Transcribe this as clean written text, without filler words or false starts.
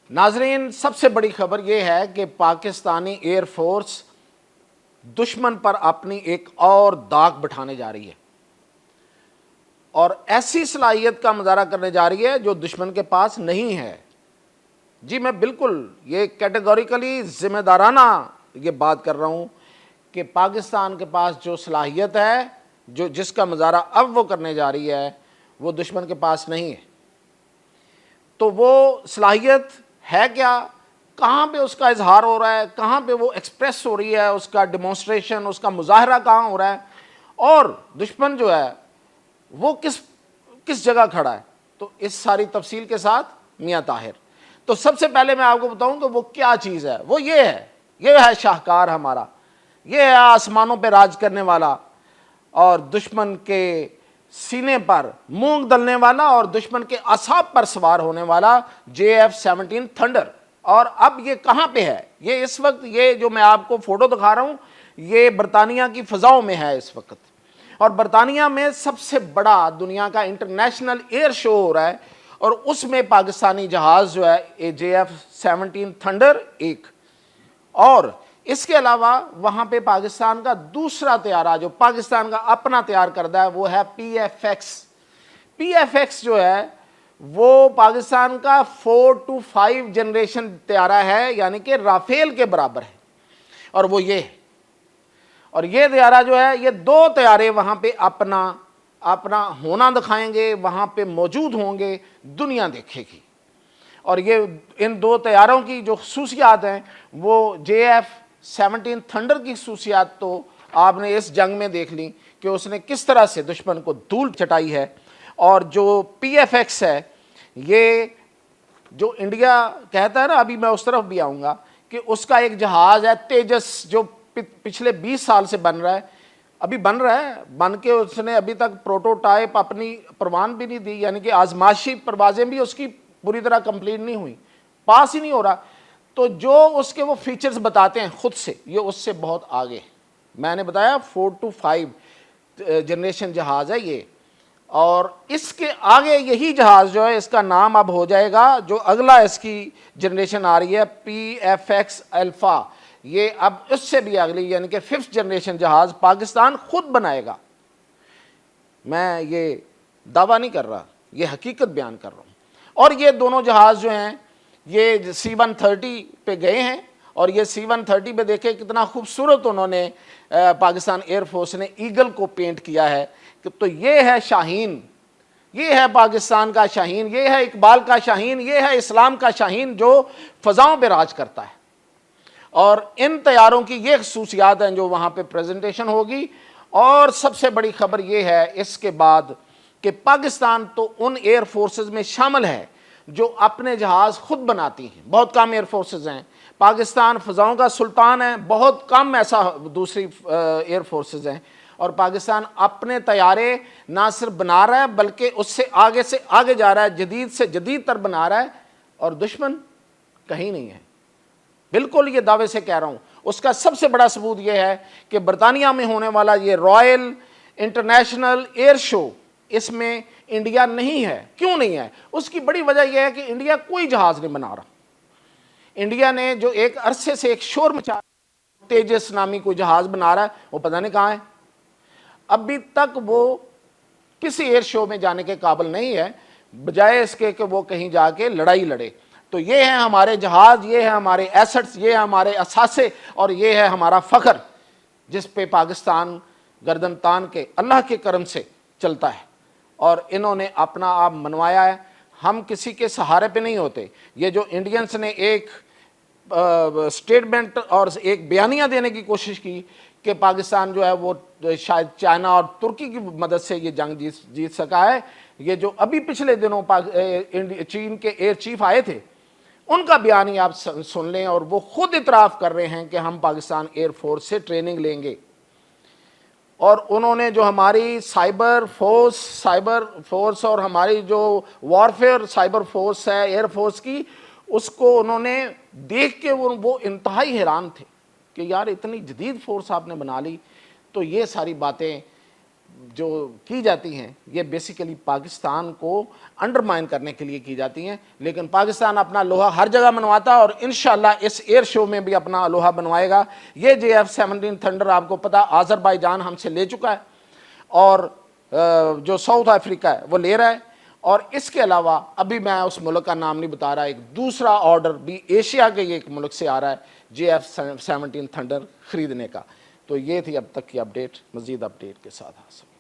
ناظرین، سب سے بڑی خبر یہ ہے کہ پاکستانی ایئر فورس دشمن پر اپنی ایک اور داغ بٹھانے جا رہی ہے اور ایسی صلاحیت کا مظاہرہ کرنے جا رہی ہے جو دشمن کے پاس نہیں ہے۔ جی میں بالکل یہ کیٹیگوریکلی ذمہ دارانہ یہ بات کر رہا ہوں کہ پاکستان کے پاس جو صلاحیت ہے، جس کا مظاہرہ اب وہ کرنے جا رہی ہے، وہ دشمن کے پاس نہیں ہے۔ تو وہ صلاحیت ہے کیا؟ کہاں پہ اس کا اظہار ہو رہا ہے؟ کہاں پہ وہ ایکسپریس ہو رہی ہے؟ اس کا ڈیمونسٹریشن، اس کا مظاہرہ کہاں ہو رہا ہے؟ اور دشمن جو ہے وہ کس جگہ کھڑا ہے؟ تو اس ساری تفصیل کے ساتھ میاں طاہر۔ تو سب سے پہلے میں آپ کو بتاؤں کہ وہ کیا چیز ہے۔ وہ یہ ہے شاہکار ہمارا، یہ ہے آسمانوں پہ راج کرنے والا اور دشمن کے سینے پر مونگ دلنے والا اور دشمن کے اعصاب پر سوار ہونے والا JF-17 تھنڈر۔ اور اب یہ کہاں پہ ہے؟ یہ اس وقت، یہ جو میں آپ کو فوٹو دکھا رہا ہوں، یہ برطانیہ کی فضاؤں میں ہے اس وقت، اور برطانیہ میں سب سے بڑا دنیا کا انٹرنیشنل ایئر شو ہو رہا ہے، اور اس میں پاکستانی جہاز جو ہے JF-17 تھنڈر ایک، اور اس کے علاوہ وہاں پہ پاکستان کا دوسرا طیارہ جو پاکستان کا اپنا تیار کردہ ہے وہ ہے PFX جو ہے وہ پاکستان کا 4 to 5 جنریشن طیارہ ہے، یعنی کہ رافیل کے برابر ہے، اور وہ یہ ہے۔ اور یہ طیارہ جو ہے، یہ 2 طیارے وہاں پہ اپنا ہونا دکھائیں گے، وہاں پہ موجود ہوں گے، دنیا دیکھے گی۔ اور یہ ان 2 طیاروں کی جو خصوصیات ہیں، وہ JF-17 تھنڈر کی خصوصیات تو آپ نے اس جنگ میں دیکھ لی کہ اس نے کس طرح سے دشمن کو دھول چٹائی ہے، اور جو PFX ہے، یہ جو انڈیا کہتا ہے نا، ابھی میں اس طرف بھی آؤں گا، کہ اس کا ایک جہاز ہے تیجس جو پچھلے 20 سال سے بن رہا ہے، بن کے اس نے ابھی تک پروٹوٹائپ اپنی پروان بھی نہیں دی، یعنی کہ آزمائشی پروازیں بھی اس کی پوری طرح کمپلیٹ نہیں ہوئی، پاس ہی نہیں ہو رہا۔ تو جو اس کے وہ فیچرز بتاتے ہیں خود سے، یہ اس سے بہت آگے، میں نے بتایا 4 to 5 جنریشن جہاز ہے یہ، اور اس کے آگے یہی جہاز جو ہے، اس کا نام اب ہو جائے گا، جو اگلا اس کی جنریشن آ رہی ہے PFX الفا، یہ اب اس سے بھی اگلی، یعنی کہ 5th جنریشن جہاز پاکستان خود بنائے گا۔ میں یہ دعویٰ نہیں کر رہا، یہ حقیقت بیان کر رہا ہوں۔ اور یہ دونوں جہاز جو ہیں، یہ C-130 پہ گئے ہیں، اور یہ C-130 پہ دیکھیں کتنا خوبصورت انہوں نے پاکستان ایئر فورس نے ایگل کو پینٹ کیا ہے، کہ تو یہ ہے شاہین، یہ ہے پاکستان کا شاہین، یہ ہے اقبال کا شاہین، یہ ہے اسلام کا شاہین جو فضاؤں پہ راج کرتا ہے۔ اور ان طیاروں کی یہ خصوصیات ہیں جو وہاں پہ پریزنٹیشن ہوگی۔ اور سب سے بڑی خبر یہ ہے اس کے بعد کہ پاکستان تو ان ایئر فورسز میں شامل ہے جو اپنے جہاز خود بناتی ہیں۔ بہت کم ایئر فورسز ہیں، پاکستان فضاؤں کا سلطان ہے، بہت کم ایسا دوسری ایئر فورسز ہیں، اور پاکستان اپنے طیارے نہ صرف بنا رہا ہے بلکہ اس سے آگے جا رہا ہے، جدید سے جدید تر بنا رہا ہے، اور دشمن کہیں نہیں ہے۔ بالکل یہ دعوے سے کہہ رہا ہوں۔ اس کا سب سے بڑا ثبوت یہ ہے کہ برطانیہ میں ہونے والا یہ رائل انٹرنیشنل ایئر شو، اس میں انڈیا نہیں ہے۔ کیوں نہیں ہے؟ اس کی بڑی وجہ یہ ہے کہ انڈیا کوئی جہاز نہیں بنا رہا۔ انڈیا نے جو ایک عرصے سے ایک شور مچا، تیجس نامی کوئی جہاز بنا رہا ہے، وہ پتہ نہیں کہاں ہے۔ ابھی تک وہ کسی ایئر شو میں جانے کے قابل نہیں ہے، بجائے اس کے کہ وہ کہیں جا کے لڑائی لڑے۔ تو یہ ہے ہمارے جہاز، یہ ہے ہمارے ایسٹس، یہ ہے ہمارے اثاثے، اور یہ ہے ہمارا فخر جس پہ پاکستان گردن تان کے اللہ کے کرم سے چلتا ہے، اور انہوں نے اپنا آپ منوایا ہے۔ ہم کسی کے سہارے پہ نہیں ہوتے۔ یہ جو انڈینس نے ایک سٹیٹمنٹ اور ایک بیانیہ دینے کی کوشش کی کہ پاکستان جو ہے وہ شاید چائنا اور ترکی کی مدد سے یہ جنگ جیت سکا ہے، یہ جو ابھی پچھلے دنوں چین کے ایئر چیف آئے تھے، ان کا بیانیہ آپ سن لیں، اور وہ خود اعتراف کر رہے ہیں کہ ہم پاکستان ایئر فورس سے ٹریننگ لیں گے۔ اور انہوں نے جو ہماری سائبر فورس اور ہماری جو وارفیئر سائبر فورس ہے ایئر فورس کی، اس کو انہوں نے دیکھ کے وہ انتہائی حیران تھے کہ یار اتنی جدید فورس آپ نے بنا لی۔ تو یہ ساری باتیں جو کی جاتی ہیں یہ بیسیکلی پاکستان کو انڈرمائن کرنے کے لیے کی جاتی ہیں، لیکن پاکستان اپنا لوہا ہر جگہ بنواتا ہے اور انشاءاللہ اس ایئر شو میں بھی اپنا لوہا بنوائے گا۔ یہ JF-17 تھنڈر آپ کو پتا آذربائیجان ہم سے لے چکا ہے، اور جو ساؤتھ افریقہ ہے وہ لے رہا ہے، اور اس کے علاوہ ابھی میں اس ملک کا نام نہیں بتا رہا، ایک دوسرا آرڈر بھی ایشیا کے ایک ملک سے آ رہا ہے JF-17 تھنڈر خریدنے کا۔ تو یہ تھی اب تک کی اپڈیٹ، مزید اپڈیٹ کے ساتھ حاصل